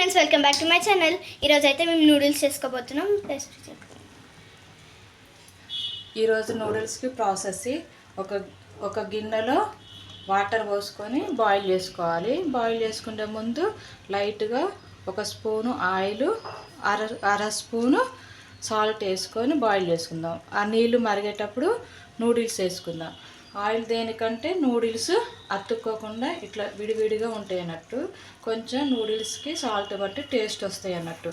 Friends, welcome back to my channel. ఈరోజు అయితే మేము నూడిల్స్ చేసుకోబోతున్నాం. ఈరోజు నూడిల్స్కి ప్రాసెస్ ఒక గిన్నెలో వాటర్ పోసుకొని బాయిల్ చేసుకోవాలి. బాయిల్ చేసుకునే ముందు లైట్గా ఒక స్పూను ఆయిల్, అర స్పూను సాల్ట్ వేసుకొని బాయిల్ చేసుకుందాం. ఆ నీళ్ళు మరిగేటప్పుడు నూడిల్స్ వేసుకుందాం. ఆయిల్ దేనికంటే నూడిల్స్ అతుక్కోకుండా ఇట్లా విడివిడిగా ఉంటాయి అన్నట్టు. కొంచెం నూడిల్స్కి సాల్ట్ బట్టి టేస్ట్ వస్తాయి అన్నట్టు.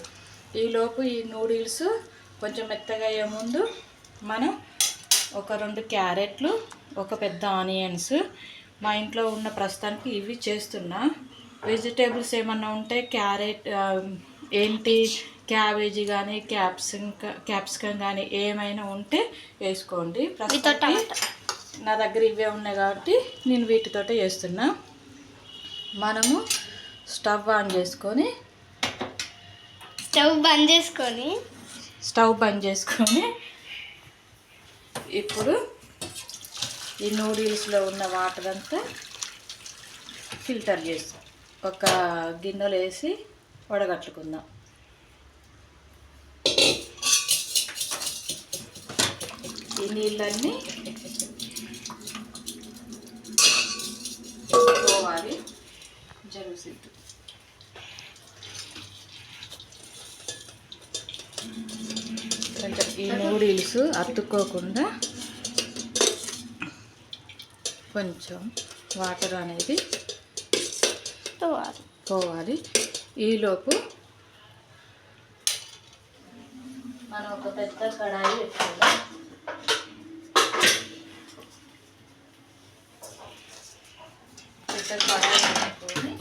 ఈలోపు ఈ నూడిల్స్ కొంచెం మెత్తగా అయ్యే ముందు మనం ఒక 2 క్యారెట్లు, ఒక పెద్ద ఆనియన్స్, మా ఇంట్లో ఉన్న ప్రస్తుతానికి ఇవి చేస్తున్నా. వెజిటేబుల్స్ ఏమన్నా ఉంటే క్యాబేజీ కానీ క్యాప్సికమ్ కానీ ఏమైనా ఉంటే వేసుకోండి. ప్రస్తుతం నా దగ్గర ఇవే ఉన్నాయి కాబట్టి నేను వీటితోటే చేస్తున్నా. మనము స్టవ్ బంద్ చేసుకొని ఇప్పుడు ఈ నూడిల్స్లో ఉన్న వాటర్ అంతా ఫిల్టర్ చేస్తాం. ఒక గిన్నెలో వేసి వడగట్టుకుందాం. ఈ నీళ్ళన్నీ పోవాలి. జరుగుతుంది. కొంచెం ఈ నూడిల్స్ అతుక్కోకుండా కొంచెం వాటర్ అనేది పోవాలి. ఈలోపు మనం ఒక పెద్ద కడాయి పెట్టుకుందాం. పెద్ద కడాయి పెట్టుకొని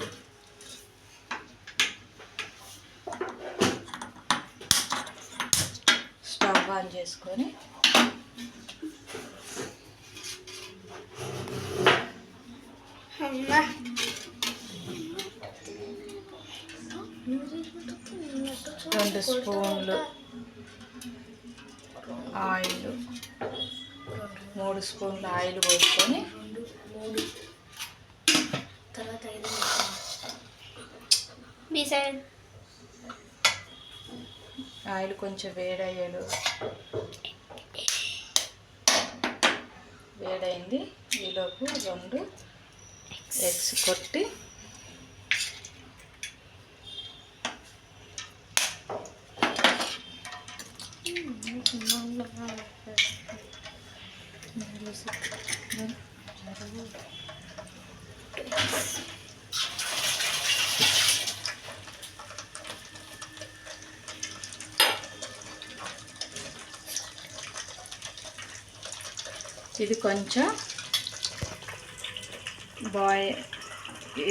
స్టవ్ ఆన్ చేసుకొని రెండు స్పూన్లు ఆయిల్, 3 స్పూన్లు ఆయిల్ పోసుకొని ఆయిల్ కొంచెం వేడైంది. ఈలోపు 2 ఎగ్స్ కొట్టి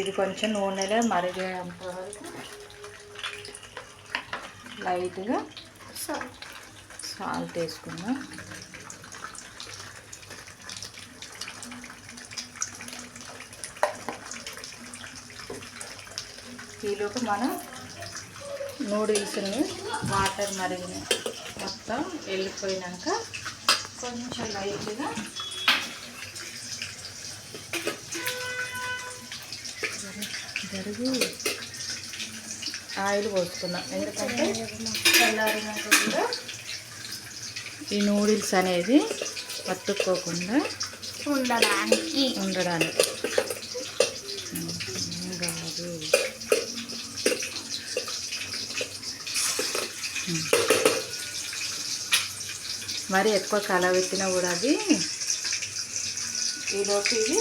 ఇది కొంచెం నూనెలో మరిగేంత వరకు లైట్గా సాల్ట్ వేసుకుందాం. ఈలోపు మనం నూడిల్స్ని వాటర్ మరిగిన మొత్తం వెళ్ళిపోయినాక కొంచెం లైట్గా ఆయిల్ పోసుకున్నాం. ఎందుకంటే చల్లారినాక కూడా ఈ నూడిల్స్ అనేది అతుక్కోకుండా ఉండడానికి కాదు. మరి ఎక్కువ కలవెత్తినా కూడా అది ఈలోపు ఇది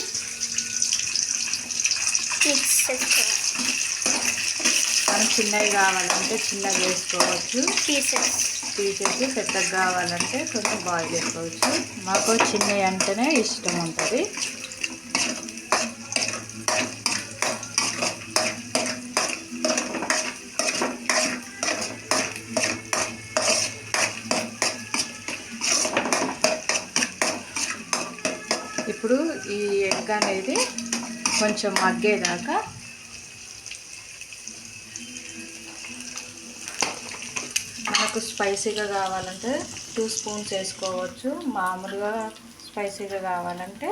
మనం చిన్నవి కావాలంటే చిన్నగా వేసుకోవచ్చు, తీసేసి పెద్దగా కావాలంటే కొంచెం బాయిల్ చేసుకోవచ్చు. మాకు చిన్నవి అంటేనే ఇష్టం ఉంటుంది. ఇప్పుడు ఈ ఎగ్ అనేది కొంచెం మగ్గేదాకా మనకు స్పైసీగా కావాలంటే 2 స్పూన్స్ వేసుకోవచ్చు. మామూలుగా స్పైసీగా కావాలంటే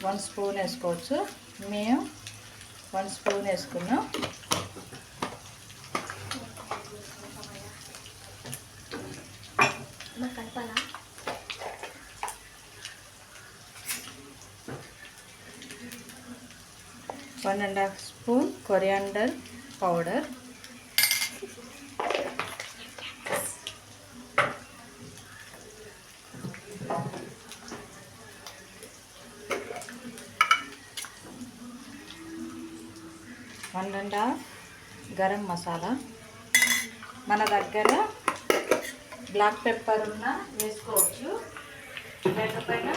1 స్పూన్ వేసుకోవచ్చు. మేము 1 స్పూన్ వేసుకున్నాం. 1.5 spoon coriander powder, 1.5 garam masala. మన దగ్గర బ్లాక్ పెప్పర్ ఉన్నా వేసుకోవచ్చు, లేకపోయినా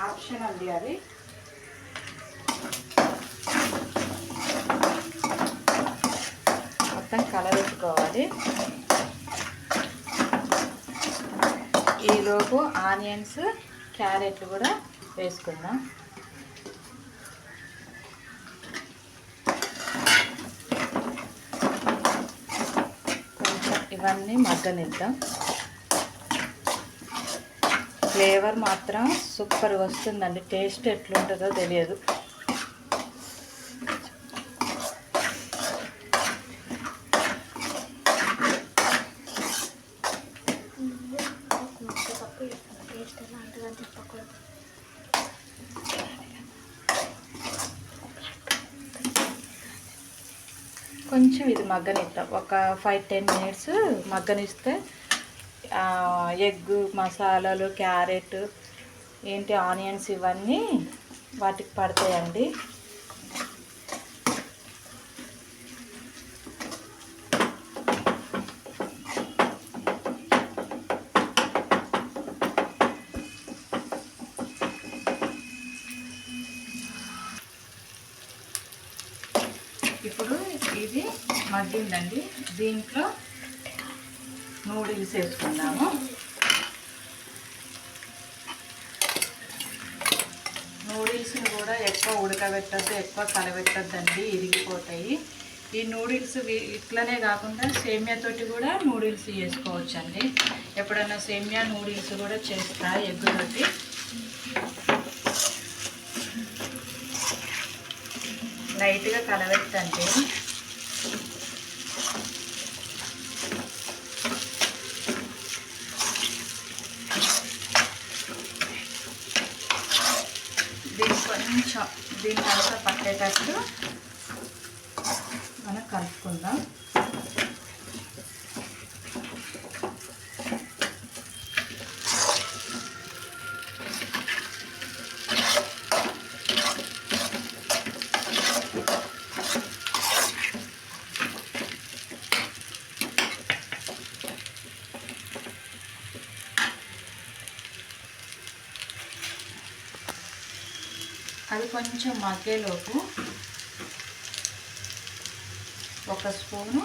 ఆప్షన్ ఉంది అది. మొత్తం కలబెట్టుకోవాలి. ఈలోపు ఆనియన్స్, క్యారెట్లు కూడా వేసుకుందాం. కొంచెం ఇవన్నీ మగ్గనిద్దాం. ఫ్లేవర్ మాత్రం సూపర్గా వస్తుందండి. టేస్ట్ ఎట్లుంటుందో తెలియదు. కొంచెం ఇది మగ్గనిద్దాం. ఒక 5-10 మినిట్స్ మగ్గనిస్తే ఎగ్ మసాలాలు, క్యారెట్ ఏంటి ఆనియన్స్ ఇవన్నీ వాటికి పడతాయండి. ఇప్పుడు ఇది మగ్గిందండి. దీంట్లో నూడిల్స్ వేసుకుందాము. నూడిల్స్ని కూడా ఎక్కువ ఉడకబెట్టద్దు, ఎక్కువ కలబెట్టద్దండి, ఇరిగిపోతాయి. ఈ నూడిల్స్ ఇట్లనే కాకుండా సేమియాతోటి కూడా నూడిల్స్ చేసుకోవచ్చండి. ఎప్పుడైనా సేమియా నూడిల్స్ కూడా చేస్తా ఎగ్గుతోటి. లైట్గా కలబెట్టండి. కొంచెం దీనికంతా పట్టేటట్టు మనం కలుపుకుందాం. అది కొంచెం మగ్గేలోపు 1 స్పూను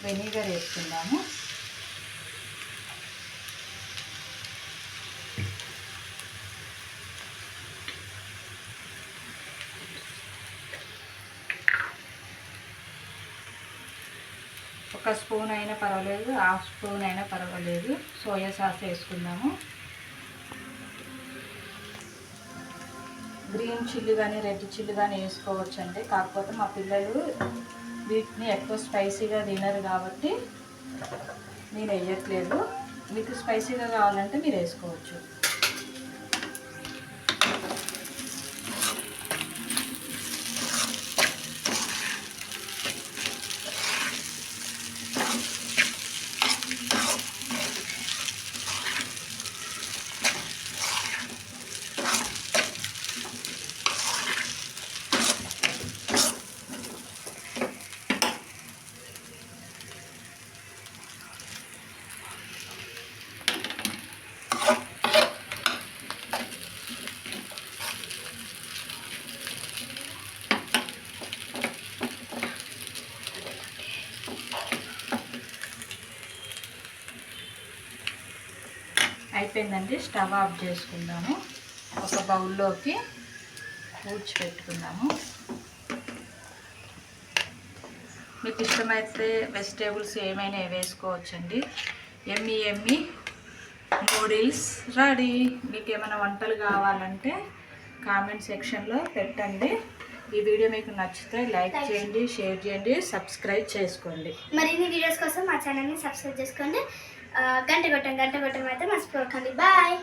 వెనిగర్ వేసుకుందాము. ఒక స్పూన్ అయినా పర్వాలేదు, 1/2 స్పూన్ అయినా పర్వాలేదు. సోయా సాస్ వేసుకుందాము. గ్రీన్ చిల్లీ కానీ రెడ్ చిల్లీ కానీ వేసుకోవచ్చండి. కాకపోతే మా పిల్లలు వీటిని ఎక్కువ స్పైసీగా తినరు కాబట్టి నేను వేయట్లేదు. మీకు స్పైసీగా కావాలంటే మీరు వేసుకోవచ్చు. అయిపోయిందండి. స్టవ్ ఆఫ్ చేసుకుందాము. ఒక బౌల్లోకి ఊడ్చి పెట్టుకుందాము. మీకు ఇష్టమైతే వెజిటేబుల్స్ ఏమైనా వేసుకోవచ్చండి. ఎమ్మి ఎమ్మి నూడిల్స్ రెడీ. మీకు ఏమైనా వంటలు కావాలంటే కామెంట్ సెక్షన్లో పెట్టండి. ఈ వీడియో మీకు నచ్చితే లైక్ చేయండి, షేర్ చేయండి, సబ్స్క్రైబ్ చేసుకోండి. మరిన్ని వీడియోస్ కోసం మా ఛానల్ని సబ్స్క్రైబ్ చేసుకోండి. గంట కొట్టండి అయితే మర్చిపోకండి. బాయ్.